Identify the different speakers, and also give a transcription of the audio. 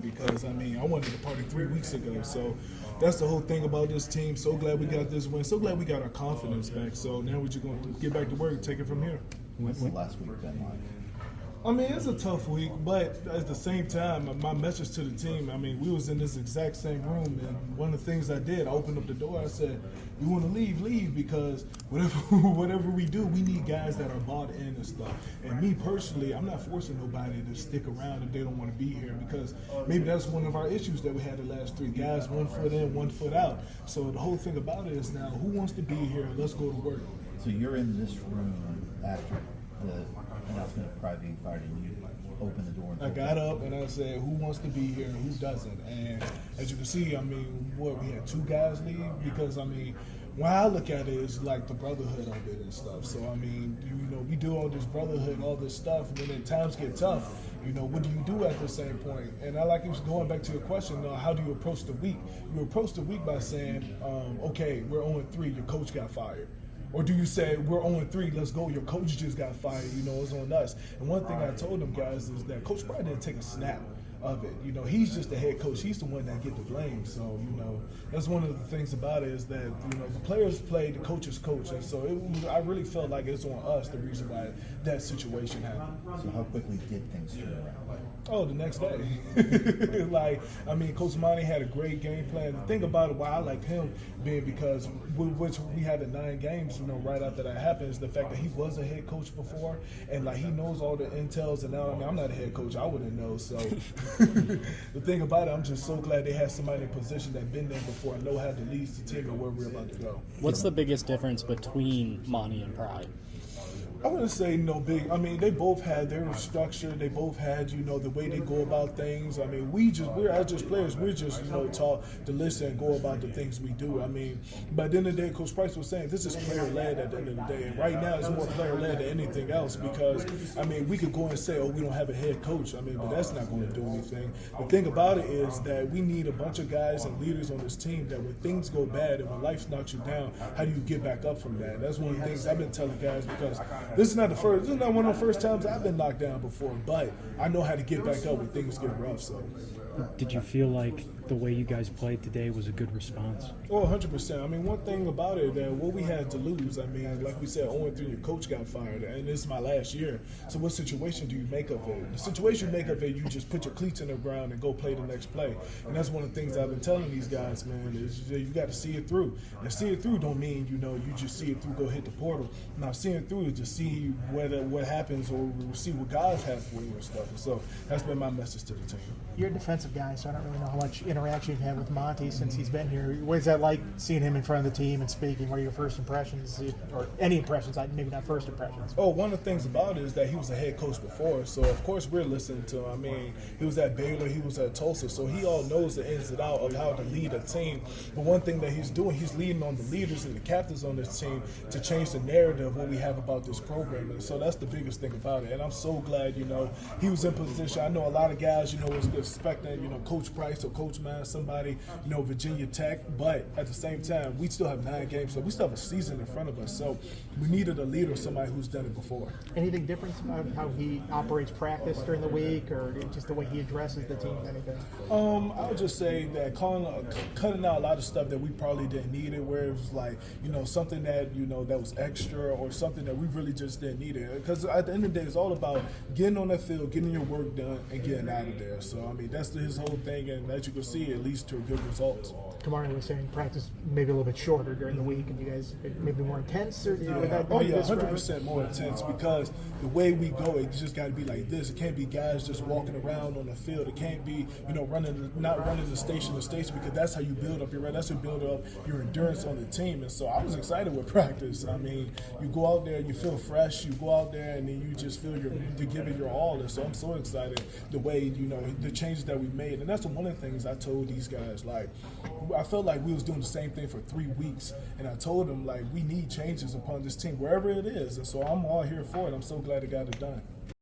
Speaker 1: because I wanted to party 3 weeks ago. So that's the whole thing about this team. So glad we got this win. So glad we got our confidence back. So now we're just going to get back to work, take it from here.
Speaker 2: What's the last week been like?
Speaker 1: It's a tough week, but at the same time, my message to the team, we was in this exact same room, and one of the things I did, I opened up the door, I said, you want to leave, because whatever we do, we need guys that are bought in and stuff. And me personally, I'm not forcing nobody to stick around if they don't want to be here, because maybe that's one of our issues that we had the last 3 guys, 1 foot in, 1 foot out. So the whole thing about it is now, who wants to be here? Let's go to work.
Speaker 2: So you're in this room after the announcement of Pride being fired, and you opened the door.
Speaker 1: I got up and I said, who wants to be here and who doesn't? And as you can see, we had 2 guys leave because, when I look at it, it's like the brotherhood of it and stuff. So, we do all this brotherhood, all this stuff, and then times get tough. What do you do at the same point? And I like going back to your question, how do you approach the week? You approach the week by saying, okay, we're 0-3, your coach got fired. Or do you say, we're 0-3, let's go, your coach just got fired, it's on us. And one thing I told them guys is that Coach probably didn't take a snap of it. He's just the head coach. He's the one that get the blame. So, that's one of the things about it is that, the players play, the coaches coach. And so I really felt like it's on us, the reason why that situation happened.
Speaker 2: So how quickly did things turn around?
Speaker 1: Oh, the next day. Coach Monty had a great game plan. The thing about it, why I like him being because which we had the 9 games, right after that happened, is the fact that he was a head coach before, and he knows all the intels. And now, I'm not a head coach, I wouldn't know. So the thing about it, I'm just so glad they had somebody in position that been there before and know how to lead the team and where we're about to go.
Speaker 3: What's the biggest difference between Monty and Pride?
Speaker 1: I wouldn't say no big. They both had their structure. They both had, the way they go about things. We're as just players. We're just, taught to listen and go about the things we do. But at the end of the day, Coach Price was saying this is player-led at the end of the day. And right now, it's more player-led than anything else because, we could go and say, oh, we don't have a head coach. But that's not going to do anything. The thing about it is that we need a bunch of guys and leaders on this team that when things go bad and when life knocks you down, how do you get back up from that? And that's one of the things I've been telling guys because this is not one of the first times I've been knocked down before, but I know how to get back up when things get rough. So,
Speaker 4: did you feel like the way you guys played today was a good response?
Speaker 1: Oh, 100%. One thing about it, that what we had to lose, like we said, 0-3, your coach got fired, and this is my last year. So what situation do you make of it? The situation you make of it, you just put your cleats in the ground and go play the next play. And that's one of the things I've been telling these guys, man, is you got to see it through. And see it through don't mean, you just see it through, go hit the portal. Now, seeing it through is to see what happens or see what God has for you and stuff. And so that's been my message to the team.
Speaker 5: You're a defensive guy, so I don't really know how much interaction you've had with Monty since he's been here. What is that like, seeing him in front of the team and speaking? What are your first impressions, or any impressions, maybe not first impressions?
Speaker 1: Oh, one of the things about it is that he was a head coach before, so of course we're listening to him. He was at Baylor, he was at Tulsa, so he all knows the ins and outs of how to lead a team. But one thing that he's doing, he's leading on the leaders and the captains on this team to change the narrative of what we have about this program. And so that's the biggest thing about it. And I'm so glad, he was in position. I know a lot of guys, was expecting, Coach Price or Coach Mann, somebody, Virginia Tech, but at the same time, we still have 9 games, so we still have a season in front of us. So we needed a leader, somebody who's done it before.
Speaker 5: Anything different about how he operates practice during the week, or just the way he addresses the team? Anything?
Speaker 1: I would just say that cutting out a lot of stuff that we probably didn't need it, where it was like, something that, that was extra or something that we really just didn't need it. Because at the end of the day, it's all about getting on that field, getting your work done, and getting out of there. So, that's his whole thing, and as you can see, it leads to good results.
Speaker 5: Kamari was saying practice maybe a little bit shorter during the week, and you guys maybe more intense? Or,
Speaker 1: yeah. 100% more intense, because the way we go, it just got to be like this. It can't be guys just walking around on the field. It can't be, not running the station to station, because that's how you build up that's how you build up your endurance on the team. And so I was excited with practice. You go out there, you feel fresh. You go out there, and then you just feel to give it your all. And so I'm so excited the way, the changes that we made. And that's one of the things I told these guys. Like, I felt like we was doing the same thing for 3 weeks, and I told them, like, we need changes upon this team, wherever it is. And so I'm all here for it. I'm so glad it got it done.